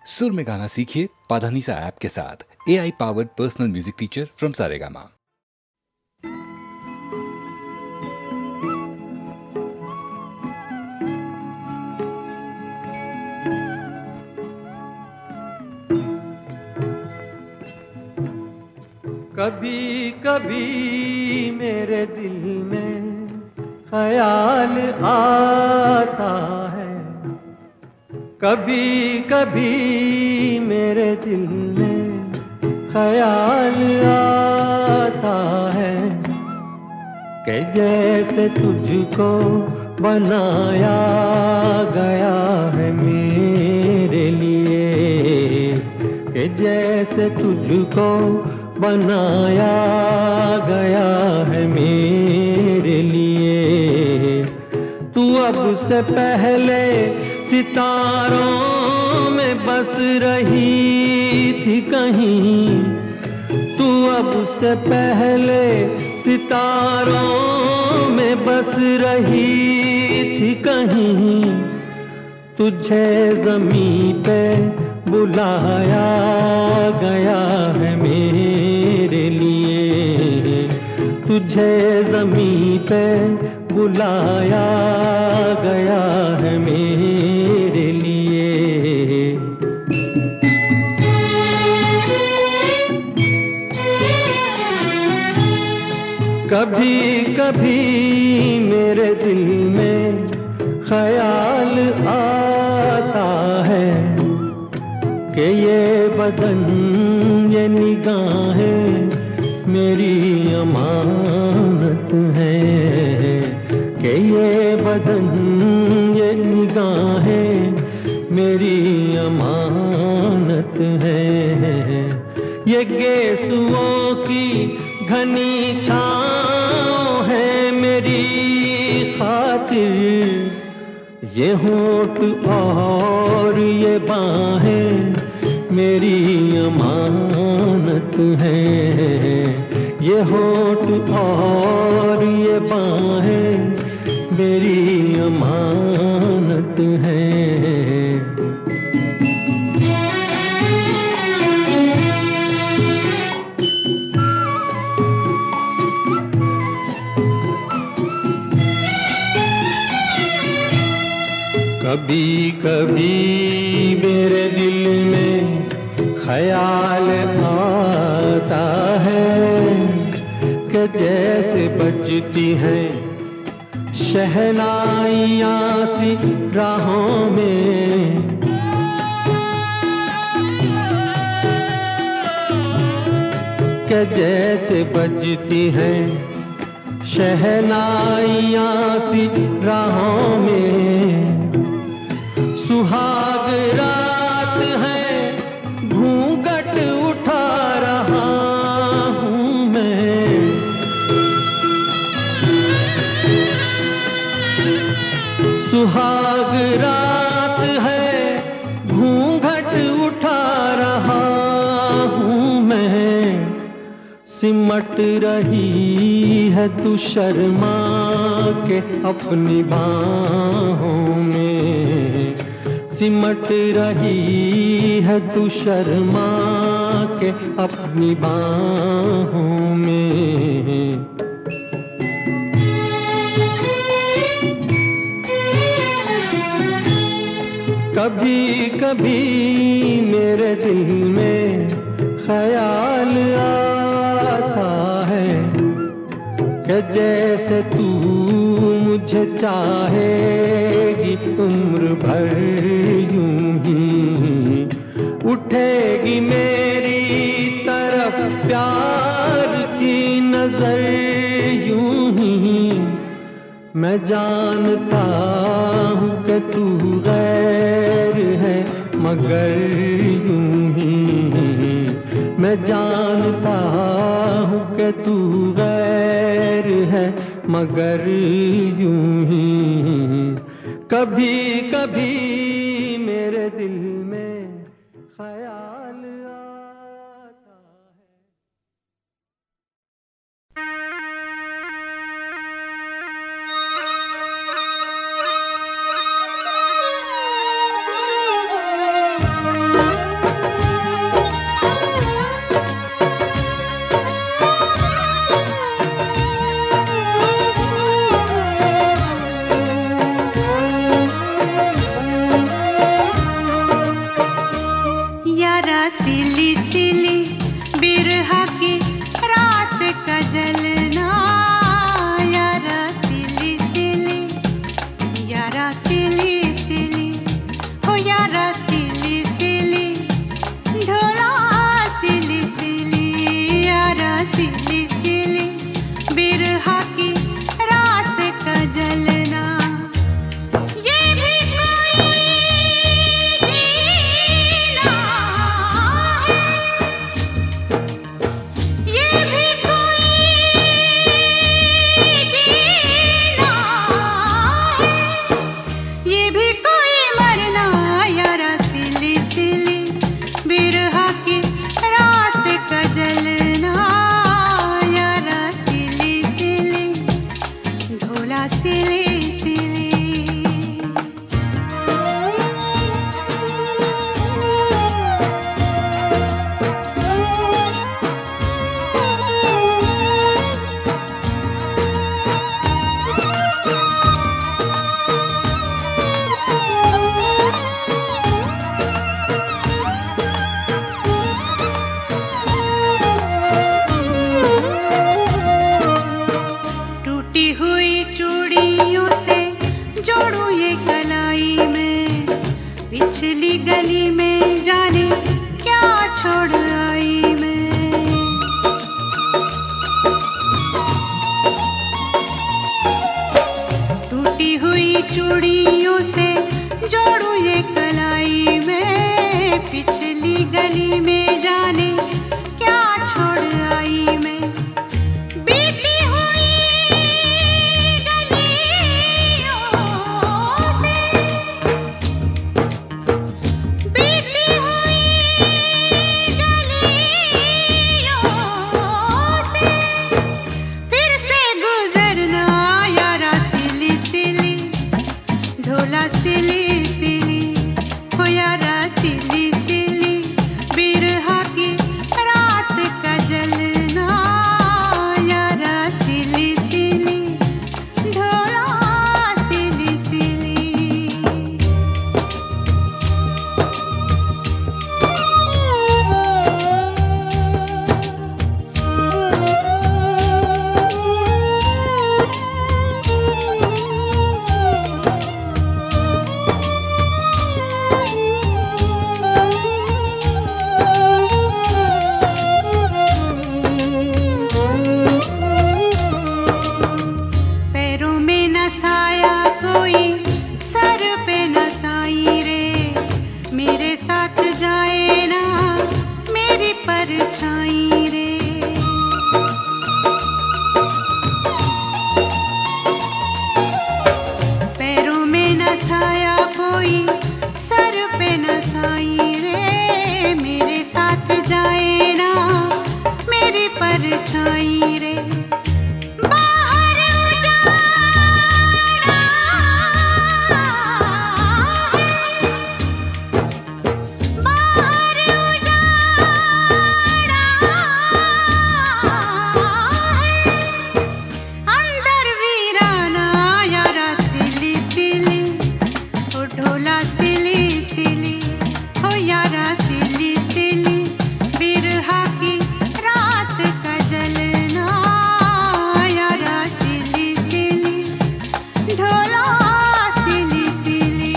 सुर में गाना सीखिए पाधानीसा ऐप के साथ। AI powered personal music teacher from Saregama. कभी कभी मेरे दिल में ख्याल आता है, कभी कभी मेरे दिल में ख्याल आता है कि जैसे तुझको बनाया गया है मेरे लिए, कि जैसे तुझको बनाया गया है मेरे लिए। तू अब से पहले सितारों में बस रही थी कहीं, तू अब से पहले सितारों में बस रही थी कहीं। तुझे ज़मीं पे बुलाया गया है मेरे लिए, तुझे ज़मीं पे बुलाया गया है मेरे लिए। कभी कभी मेरे दिल में ख्याल आता है कि ये बदन ये निगाहें मेरी अमानत है, कि ये बदन ये निगाहें मेरी अमानत है। ये गेसुओं की घनी छाँव है मेरी खातिर, ये होठ और ये बाहें मेरी अमानत है। ये होठ और ये बाहें मेरी अमानत है। कभी कभी मेरे दिल में ख्याल आता है कि जैसे बजती हैं शहनाइयाँ सी राहों में, कि जैसे बजती हैं शहनाइयाँ सी राहों में। सुहाग रात है घूंघट उठा रहा हूँ मैं, सुहाग रात है घूंघट उठा रहा हूँ मैं। सिमट रही है तू शर्मा के अपनी बाहों में, सिमट रही है तू शर्मा के अपनी बाहों में। कभी कभी मेरे दिल में ख्याल आता है कि जैसे तू मुझे चाहेगी उम्र भर यूं ही, उठेगी मेरी तरफ प्यार की नजर यूं ही। मैं जानता हूँ कि तू गैर है मगर यूं ही, मैं जानता हूँ कि तू गैर है मगर यूं ही। कभी कभी मेरे दिल में ख्याल आता है। सिली सिली बिरहा की रात का जलना, यारा सिली सिली, यारा सिली सिली, हो यारा सिली सिली, ढोला सिली सिली, यारा सिली सिली बिरहा की रात का जलना। ये भी कोई जीना है, ये भी कोई जीना है, ये भी कोई मरना, यारा सिली सिली बिरहा की रात का जलना, यारा सिली सिली, ढोला सिली सिली। टूटी हुई चूड़ियों से जोड़ू ये कलाई में, पिछली गली में जाने क्या छोड़ आई मैं। टूटी हुई चूड़ियों से जोड़ू ये कलाई में, पिछली गली में जाने क्या छोड़ आई मैं। बीती हुई गलियों से, बीती हुई गलियों से फिर से गुजरना, यारा सिली सिली, ढोला सिली सिली, हो यारा सिली सिली बिरहा की रात का जलना, यारा सिली सिली, ढोला सिली सिली। पैरों में न साया कोई, सर पे न साई रे, मेरे साथ जाए ना मेरी परछाई रे। पैरों में न साया कोई, सर पे न साई रे, मेरे साथ जाए ना मेरी परछाई रे। बाहर उजाड़ा है, बाहर उजाड़ा है, अंदर वीराना, यारा सिली सिली, ओ ढोला सिली सिली, हो यारा सिली सिली बिरहा की रात का जलना, यारा सिली सिली, ढोला सिली सिली।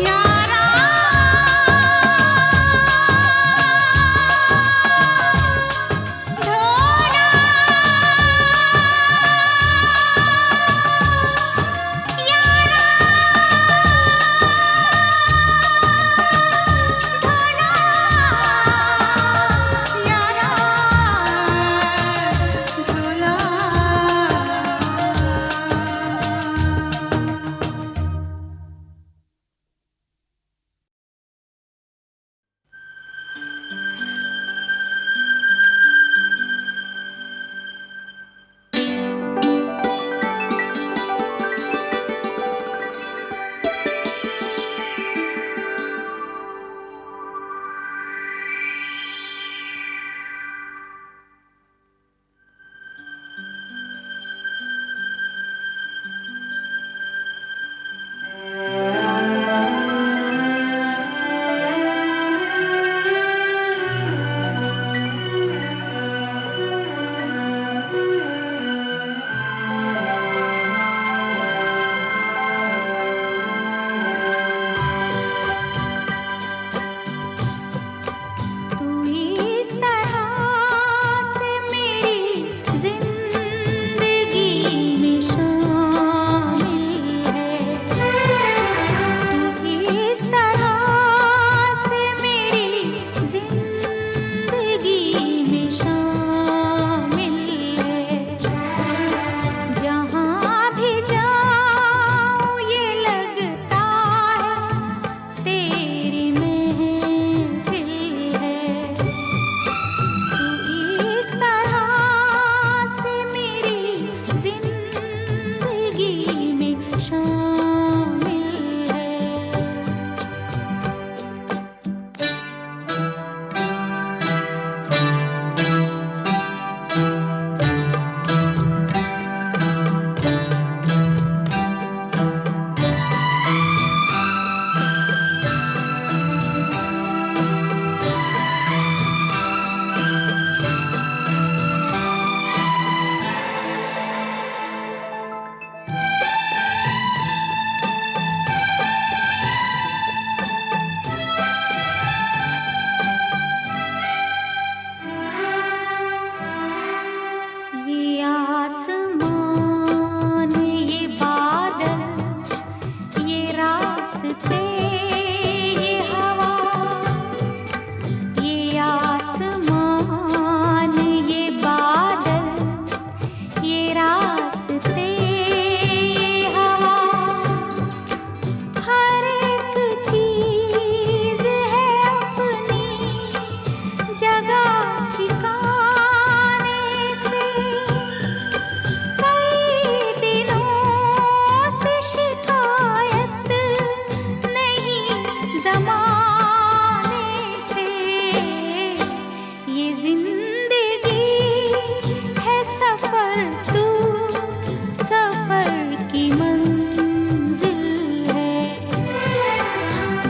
यारा ढोला है सफर, तू सफर की मंजिल है।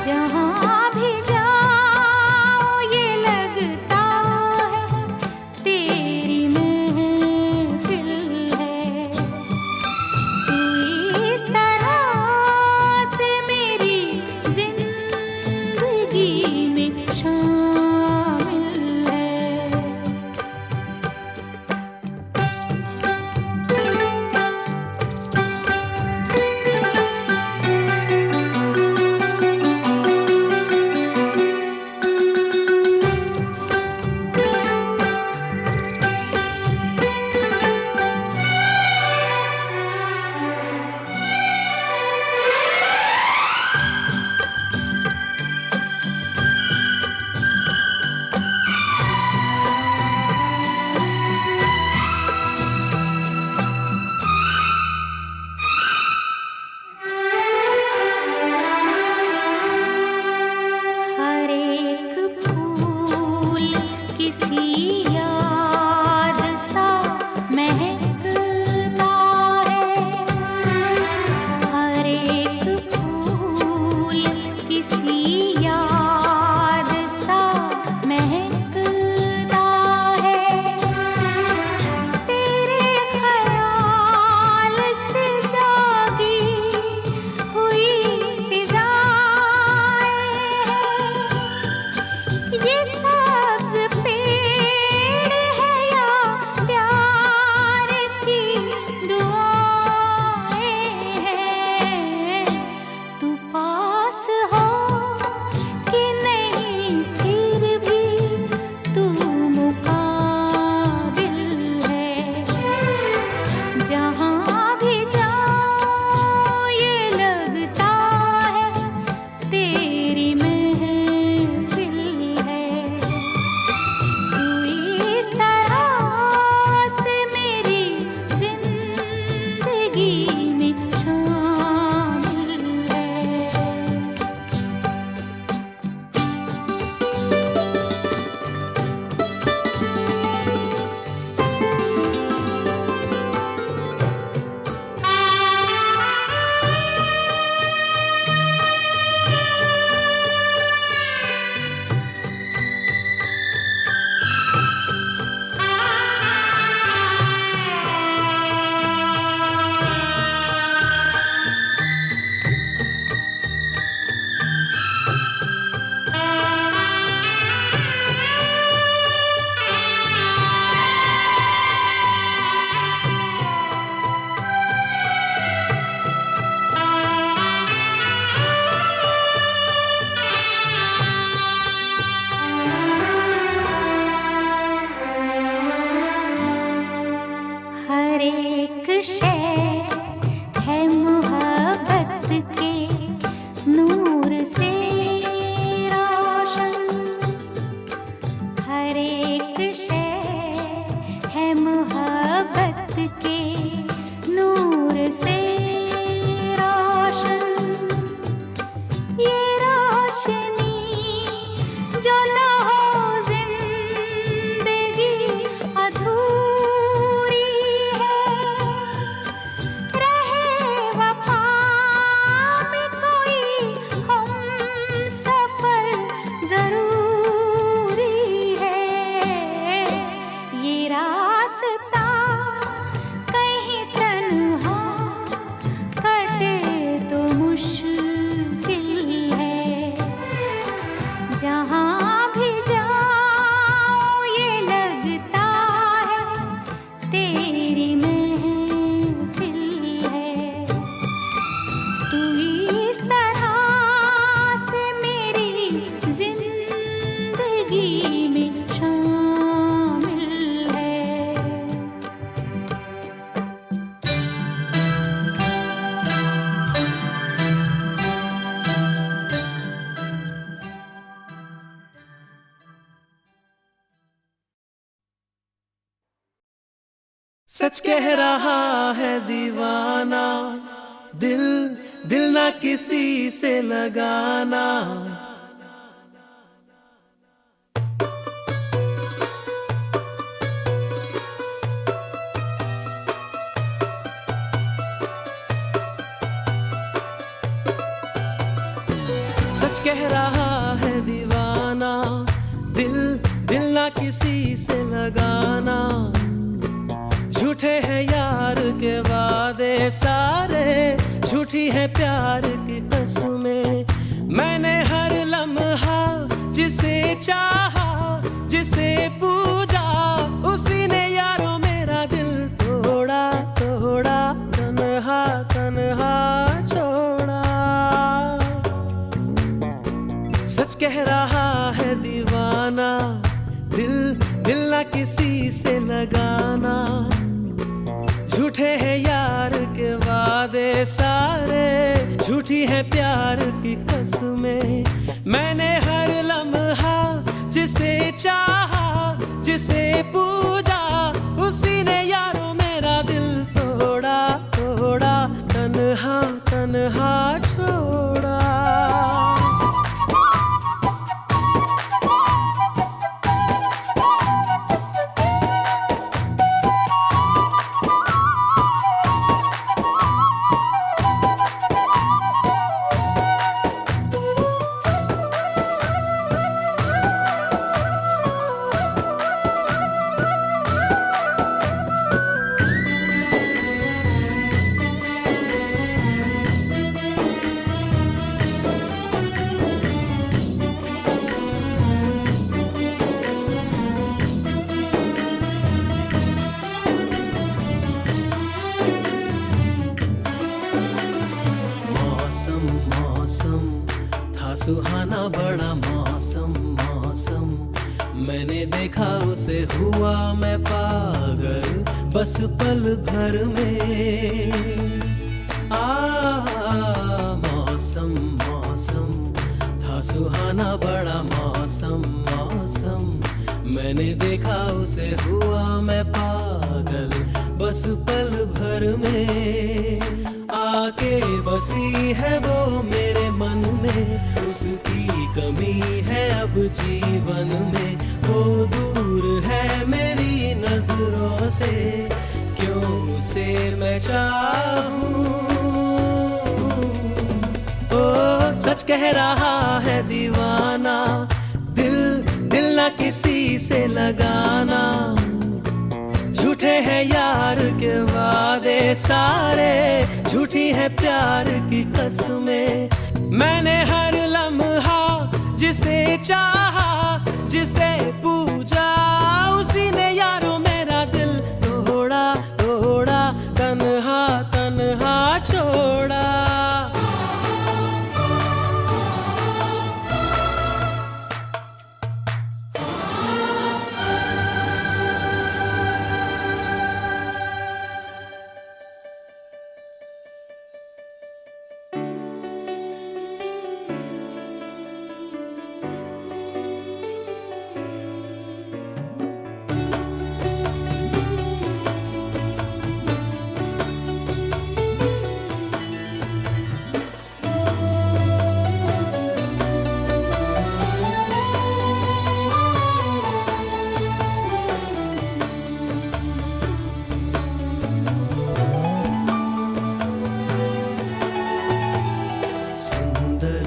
जहाँ भी जाओ ये लगता है तेरी महफिल है। तू इस तरह से मेरी जिंदगी में शामिल है। हर एक फूल किसी याद सा महकता है। हर एक फूल किसी याद सा महकता है। तेरे ख्याल से जागी हुई फिजाएं हैं। ये सब्ज पेड़ है या प्यार की दुआएं हैं। तू पास हो कि नहीं फिर भी तू मुकाबिल है। जहाँ भी जाओ ये लगता है तेरी महफिल है। तू इस तरह से मेरी जिंदगी में शामिल है। हर एक शय है मोहब्बत के नूर से रोशन। हर एक शय है मोहब्बत के नूर से रोशन। ये रोशनी जो ना हो जिंदगी अधूरी है। रहे वफा में कोई हम सफर जरूरी है। ये रास्ता कहीं तन्हा कटे तो मुश्किल है। जहाँ भी जाओ ये लगता है तेरी महफिल है। तू इस तरह से मेरी जिंदगी में शामिल है। सच कह रहा है दीवाना, दिल दिल ना किसी से लगाना। सच कह रहा है दीवाना, दिल दिल ना किसी से लगाना। झूठे हैं यार के वादे सारे, झूठी है प्यार की कसमें। मैंने हर लम्हा जिसे चाहा, जिसे पूजा, उसी ने यारों मेरा दिल तोड़ा तोड़ा, तन्हा तन्हा छोड़ा। सच कह रहा है दीवाना, दिल दिल ना किसी से लगाना। झूठे हैं यार के वादे सारे, झूठी है प्यार की कसमें। मैंने हर लम्हा जिसे चाहा, जिसे पूजा, उसी ने यारों मेरा दिल तोड़ा तोड़ा, तन्हा तन्हा छोड़ा। मौसम था सुहाना बड़ा मौसम, मौसम मैंने देखा उसे हुआ मैं पागल, बस पल भर में। मौसम मौसम था सुहाना बड़ा मौसम, मौसम मैंने देखा उसे हुआ मैं पागल, बस पल भर में। आके बसी है वो मेरे मन में, उसकी कमी है अब जीवन में। वो दूर है मेरी नजरों से, क्यों उसे मैं चाहूं। ओ सच कह रहा है दीवाना, दिल दिल ना किसी से लगाना। झूठे हैं यार के वादे सारे, झूठी है प्यार की कसमें। मैंने हर लम्हा जिसे चाहा, जिसे पूजा, उसी ने यारों मेरा दिल तोड़ा तोड़ा, तन्हा तन्हा छोड़ा।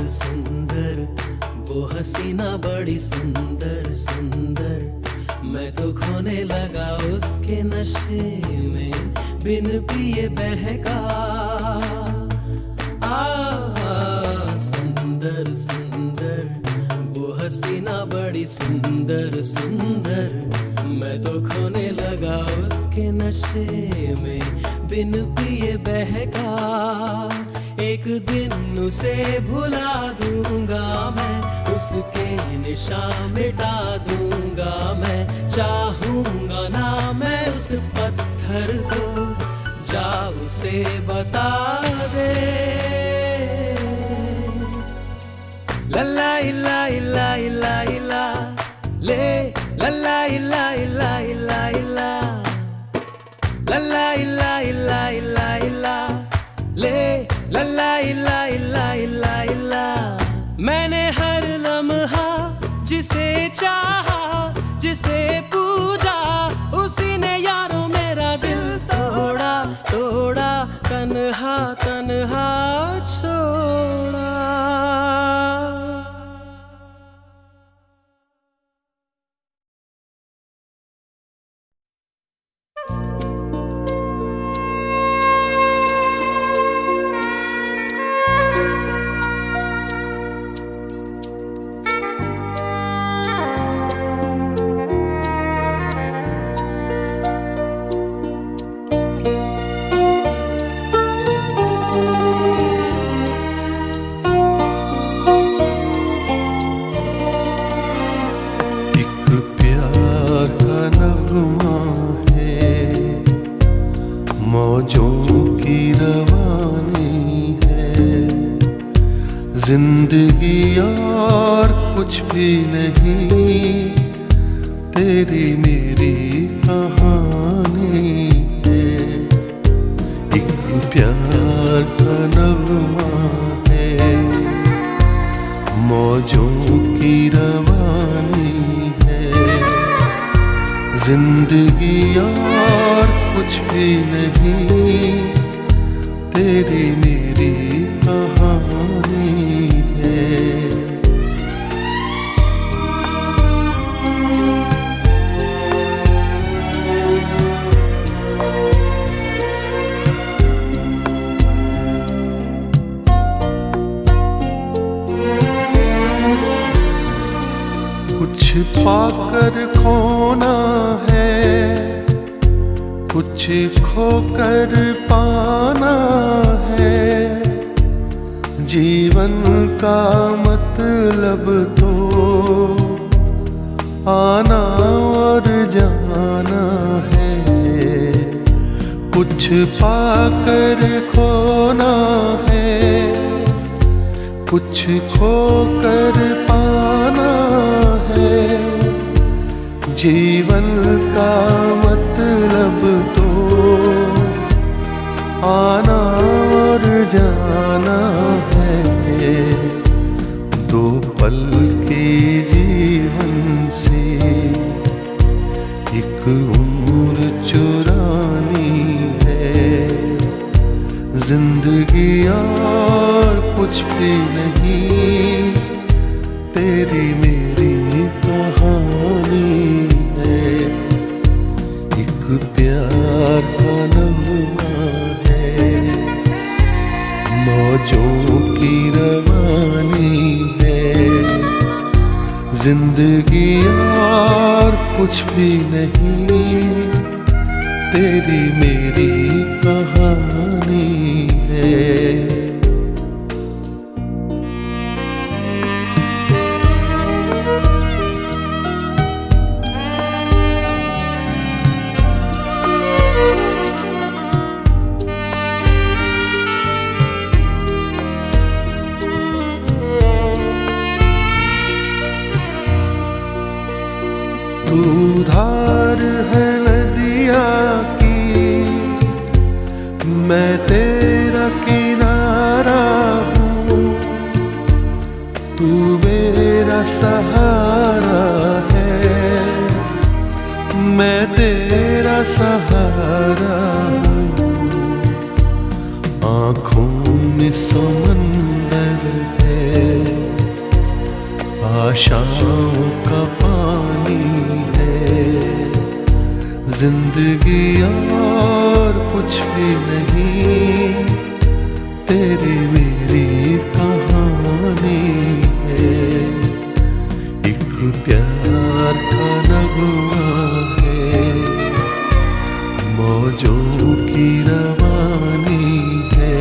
सुंदर वो हसीना बड़ी सुंदर सुंदर, मैं तो खोने लगा उसके नशे में, बिन पिए बहका। सुंदर सुंदर वो हसीना बड़ी सुंदर सुंदर, मैं तो खोने लगा उसके नशे में, बिन पिए बहका। एक दिन उसे भुला दूंगा मैं, उसके निशान मिटा दूंगा मैं। चाहूंगा ना मैं उस पत्थर को, जा उसे बता दे। लल्ला इला इला इला इला ले, लल्ला इला इला इला इला, लल्ला इला इला इला इला ले, लल्ला इला इला इला इला। मैंने हर लम्हा जिसे चाहा, जिसे पूजा, उसी ने यारों मेरा दिल तोड़ा तोड़ा, तन्हा तन्हा छोड़ा। नगमा है, मौजों की रवानी है। जिंदगी और कुछ भी नहीं, तेरी मेरी कहानी है। एक प्यार का नगमा है, मौजों की रवानी है। जिंदगी और कुछ भी नहीं, तेरी मेरी कहानी है। कुछ पाकर खोना है, कुछ खोकर पाना है। जीवन का मतलब तो आना और जाना है। कुछ पाकर खोना है, कुछ खोकर पाना है। जीवन का मतलब तो आना और जाना है। दो पल के जीवन से एक उम्र चुरानी है। जिंदगी और कुछ भी नहीं, तेरी मेरी कहानी है। एक प्यार का नगमा है, मौजों की रवानी है। जिंदगी और कुछ भी नहीं, तेरी मेरी कहानी है। तू धार है नदिया की, मैं तेरा किनारा हूँ। तू मेरा सहारा है, मैं तेरा सहारा हूँ। आँखों में समंदर है, आशाओं का पानी है। जिंदगी और कुछ भी नहीं, तेरी मेरी कहानी है। एक प्यार का नगमा है, मौजों की रवानी है।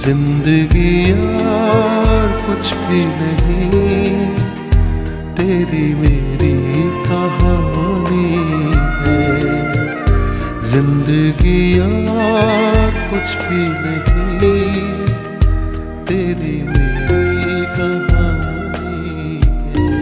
जिंदगी और कुछ भी नहीं, तेरी मेरी कहानी है। जिंदगी और कुछ भी नहीं, तेरी मेरी कहानी है।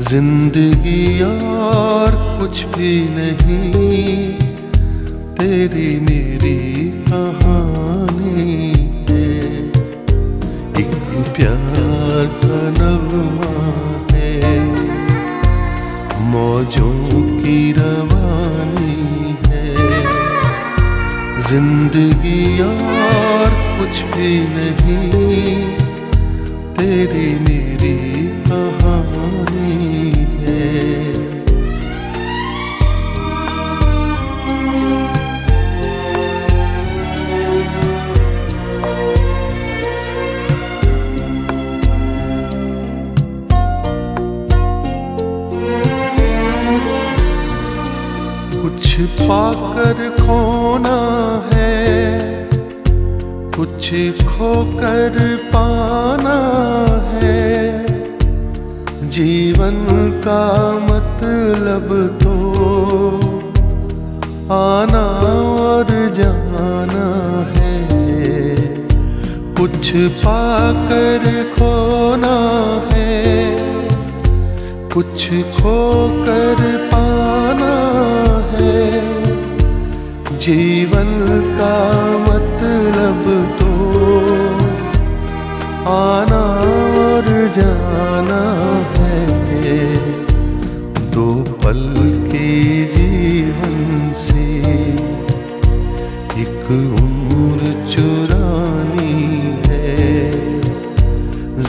जिंदगी और कुछ भी नहीं, तेरी मेरी कहानी है। एक प्यार का नगमा है, मौजों की रवानी है। जिंदगी और कुछ भी नहीं, तेरी मेरी कहानी है। कुछ पाकर खोना है, कुछ खोकर पाना है। जीवन का मतलब तो आना और जाना है। कुछ पाकर खोना है, कुछ खोकर पाना है। जीवन का मतलब तो आना और जाना है। दो पल के जीवन से एक उम्र चुरानी है।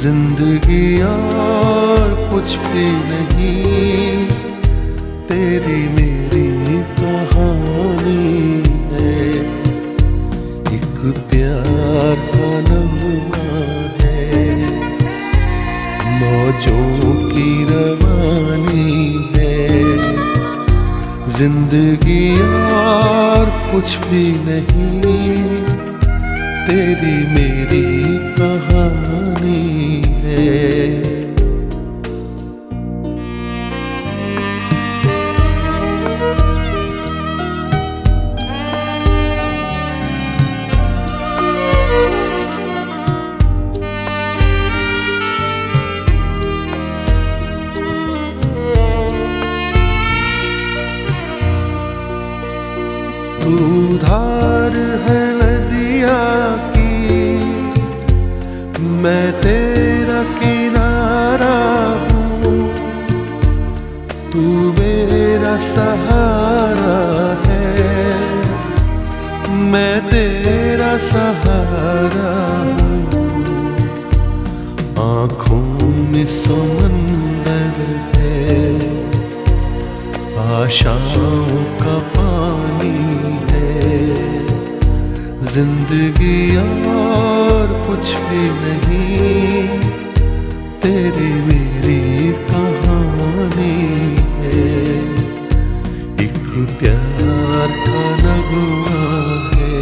जिंदगी और कुछ भी नहीं, तेरी मेरी कहानी है। एक प्यार का नगमा है, मौजों की रवानी है। जिंदगी और कुछ भी नहीं, तेरी मेरी कहानी है। तू धार है नदिया की, मैं तेरा किनारा हूँ। तू मेरा सहारा है, मैं तेरा सहारा हूँ। आँखों में समंदर है, आशाओं का पानी है। जिंदगी और कुछ भी नहीं, तेरी मेरी कहानी है। एक प्यार का नगमा है,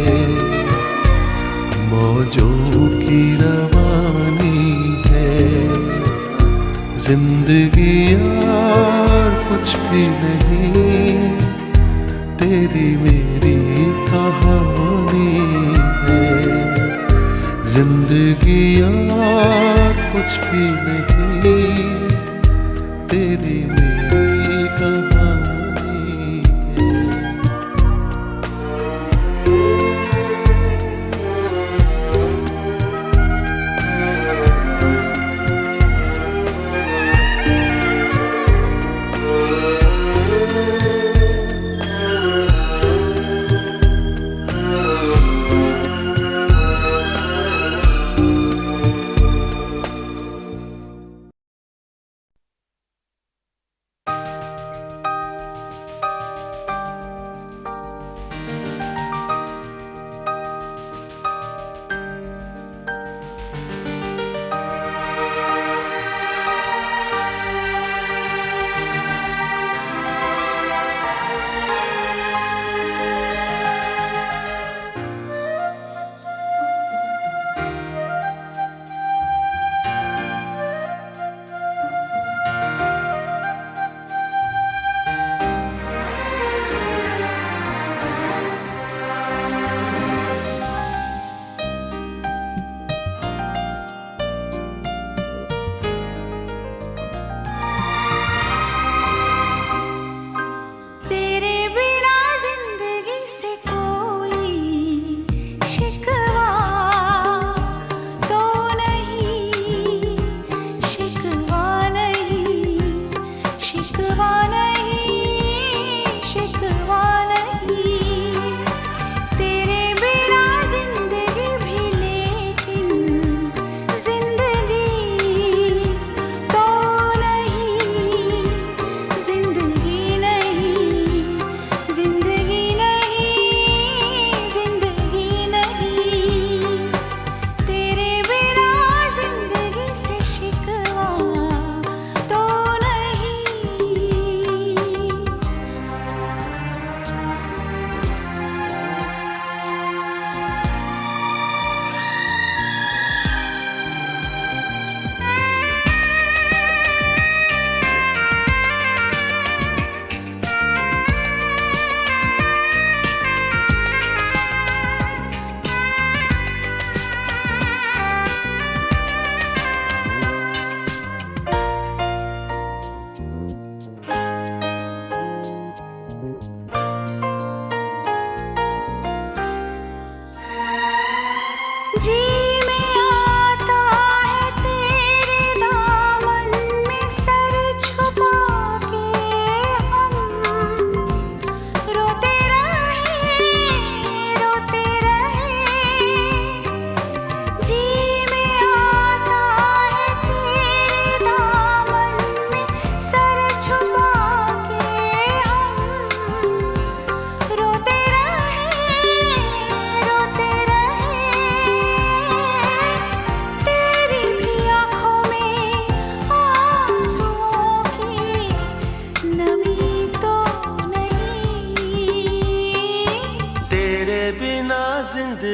मौजों की रवानी है। जिंदगी और कुछ भी नहीं, तेरी मेरी कहानी है। जिंदगी और कुछ भी नहीं, तेरी मेरी कहानी है।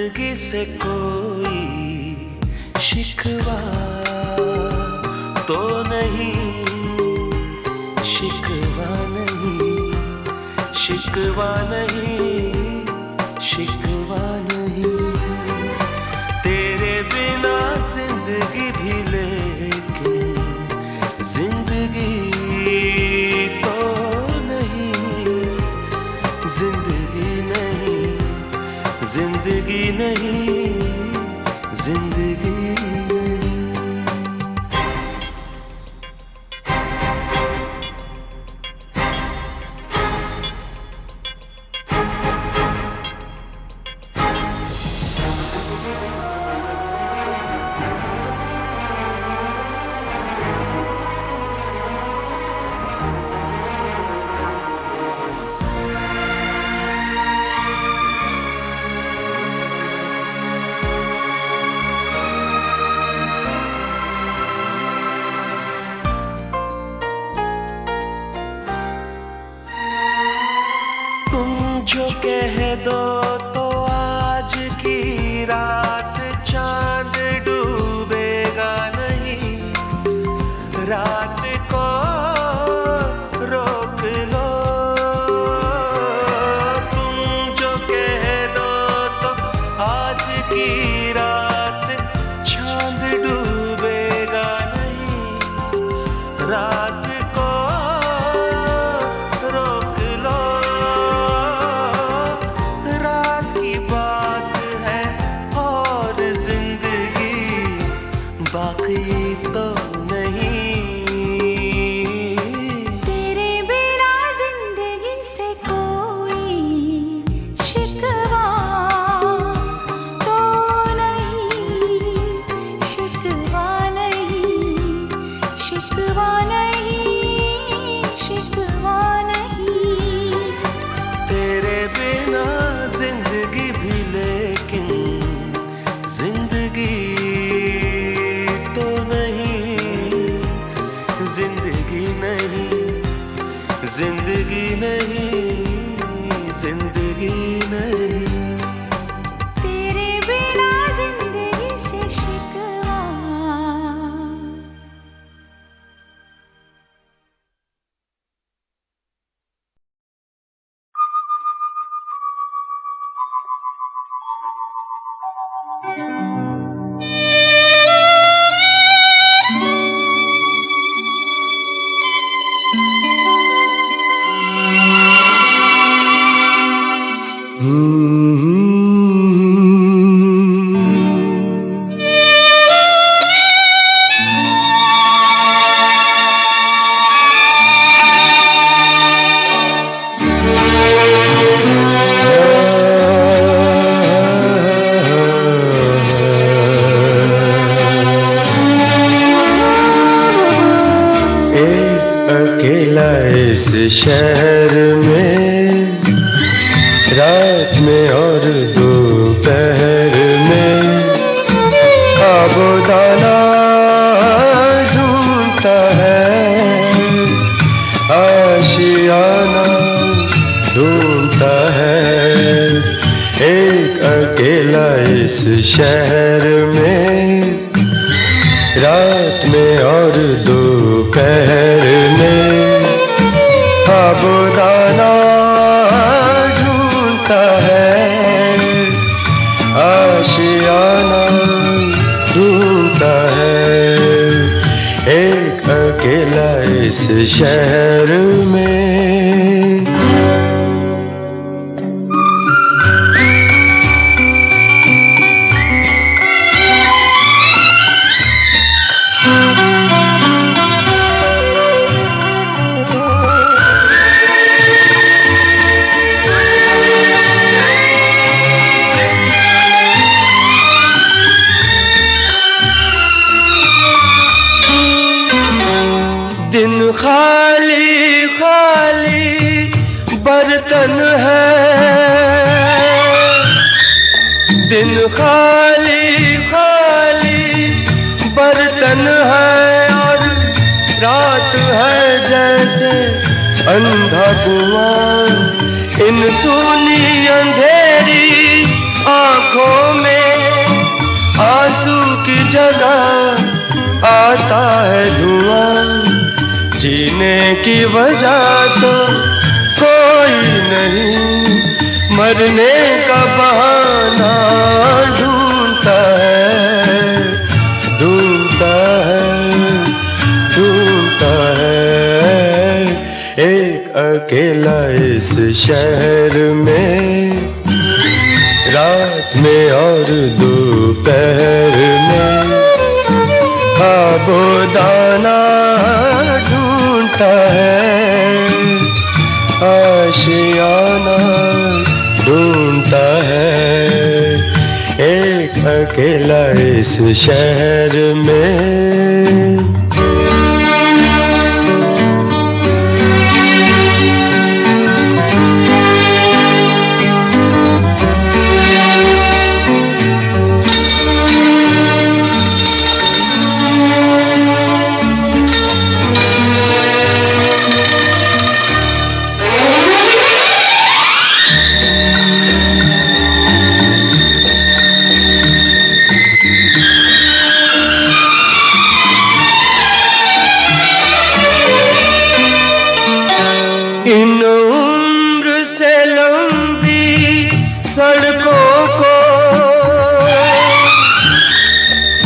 जिंदगी से कोई शिकवा तो नहीं, शिकवा नहीं, शिकवा नहीं, शिकवा नहीं। तेरे बिना जिंदगी भी लेकिन जिंदगी तो नहीं, जिंदगी नहीं, जिंदगी नहीं, जिंदगी नहीं। जो कह दो तो आज की रात चांद डूबेगा नहीं, रात को रोक लो। तुम जो कह दो तो आज की रात चांद डूबेगा नहीं, रात को रोक लो। बाकी तो नहीं। तेरे बिना जिंदगी से कोई शिकवा तो नहीं, शिकवा नहीं, शिकवा नहीं, शिकवा नहीं। तेरे बिना जिंदगी भी लेकिन जिंदगी जिंदगी नहीं, जिंदगी नहीं, जिंदगी नहीं। तेरे बिना जिंदगी से शिकवा। अकेला इस शहर में, रात में और दोपहर में, खाबोदाना ढूंढता है, आशियाना ढूंढता है। एक अकेला इस शहर में, रात में और दोपहर में, खाबोदाना ढूंढता है, आशियाना ढूंढता है। एक अकेला इस शहर में। दिन खाली खाली बर्तन है, दिन खाली खाली बर्तन है, और रात है जैसे अंधा कुआं। इन सूनी अंधेरी आंखों में आंसू की जगह आता है धुआं। जीने की वजह तो कोई नहीं, मरने का बहाना ढूंढता है, ढूंढता है, ढूंढता है। एक अकेला इस शहर में, रात में और दोपहर में आबोदाना ढूंढता है, आशियाना ढूंढता है। एक अकेला इस शहर में। इन उम्र से लंबी सड़कों को,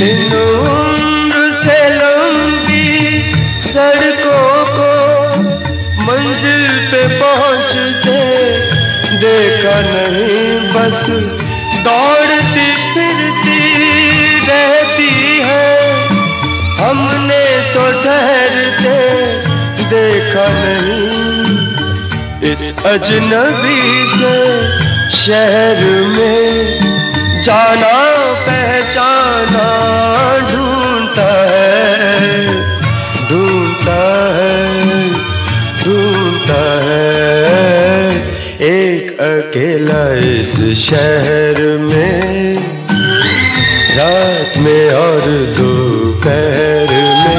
इन उम्र से लंबी सड़कों को मंजिल पे पहुंचते देखा नहीं। बस दौड़ती फिरती रहती है, हमने तो ठहरते देखा नहीं। इस अजनबी से शहर में जाना पहचाना ढूंढता है, ढूंढता है, ढूंढता है। एक अकेला इस शहर में, रात में और दोपहर में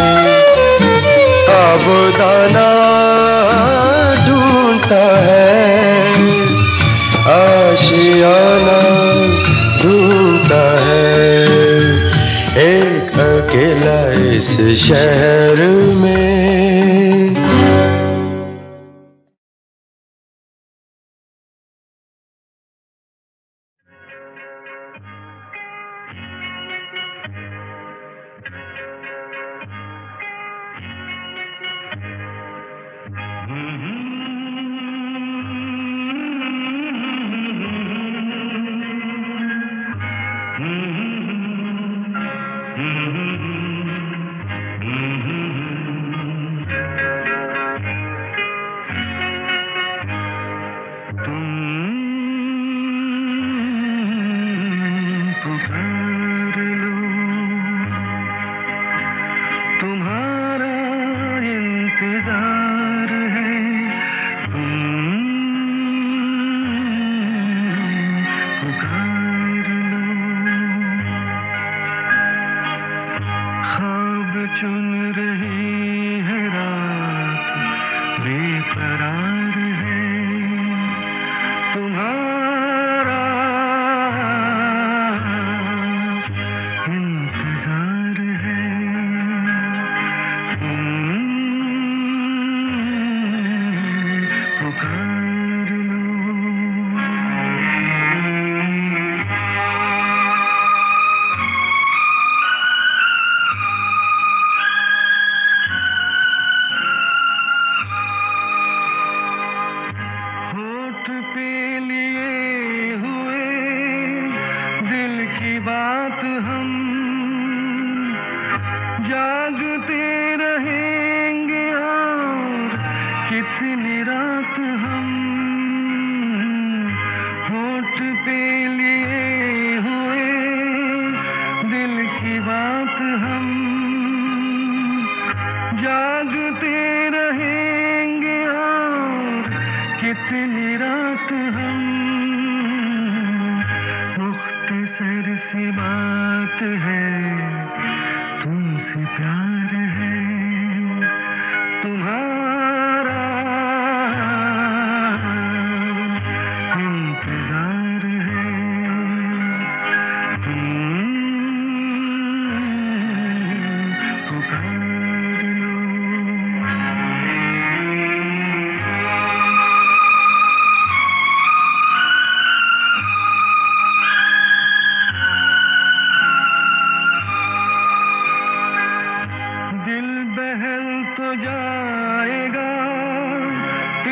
आबोदाना ढूंढता है, आशियाना ढूंढता है। एक अकेला इस शहर में।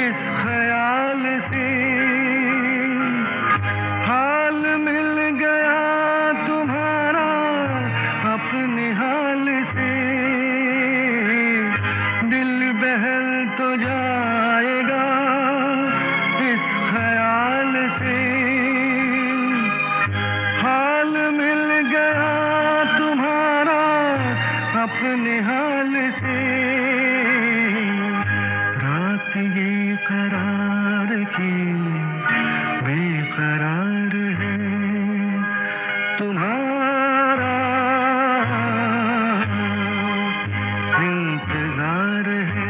इस ख्याल से हाल मिल गया तुम्हारा अपने हाल से, दिल बहल तो जाएगा इस ख्याल से। हाल मिल गया तुम्हारा अपने हाल से, रात ये करार की बेकरार है तुम्हारा इंतजार है।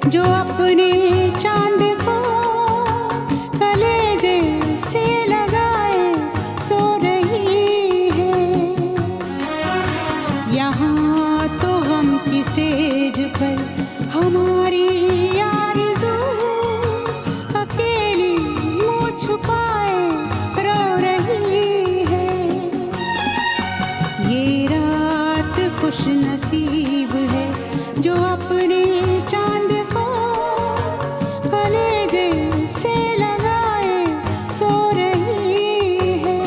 जो अपने चांद को कलेजे से लगाए सो रही है। यहाँ तो हम की सेज पर हमारी आरज़ू अकेली मुँह छुपाए रो रही है। ये रात खुश नसीब है जो अपने चांद को कलेजे से लगाए सो रही है।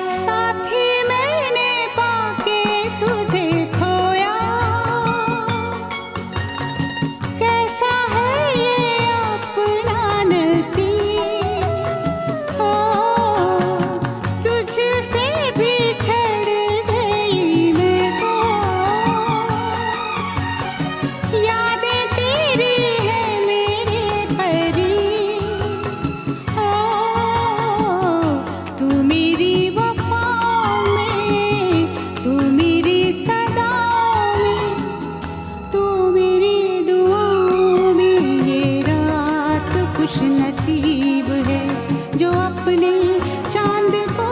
साथी मैंने पाके तुझे खोया, कैसा है ये अपना नसीब। ओ तुझसे बिछड़ गई मैं तो, यादें तेरी है मेरे करीब। ओ तू मेरी वफाओं में, तू मेरी सदाओं में, तू मेरी दुआओं में। ये रात खुश नसीब है जो अपने चांद को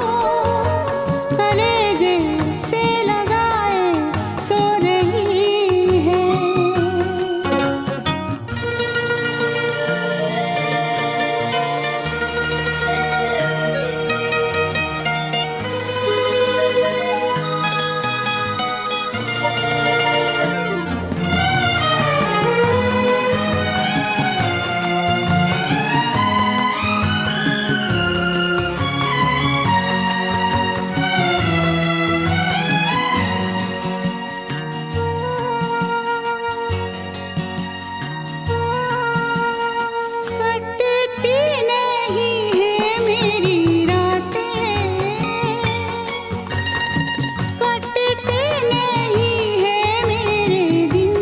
कलेजे से लगाए सो रही है। कटती नहीं है मेरी रातें, कटते नहीं है मेरे दिन।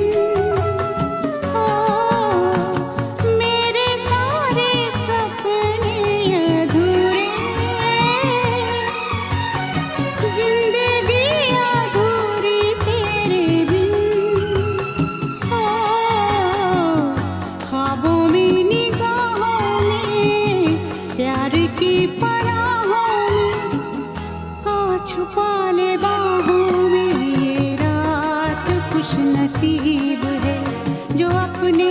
ओ मेरे सारे सपने अधूरे, जिंदगी अधूरी तेरे बिन। ओ ख्वाबों में, निगाहों में, प्यार की पनाहों में आ छुपा ले बाहों में। ये रात खुश नसीब है जो अपने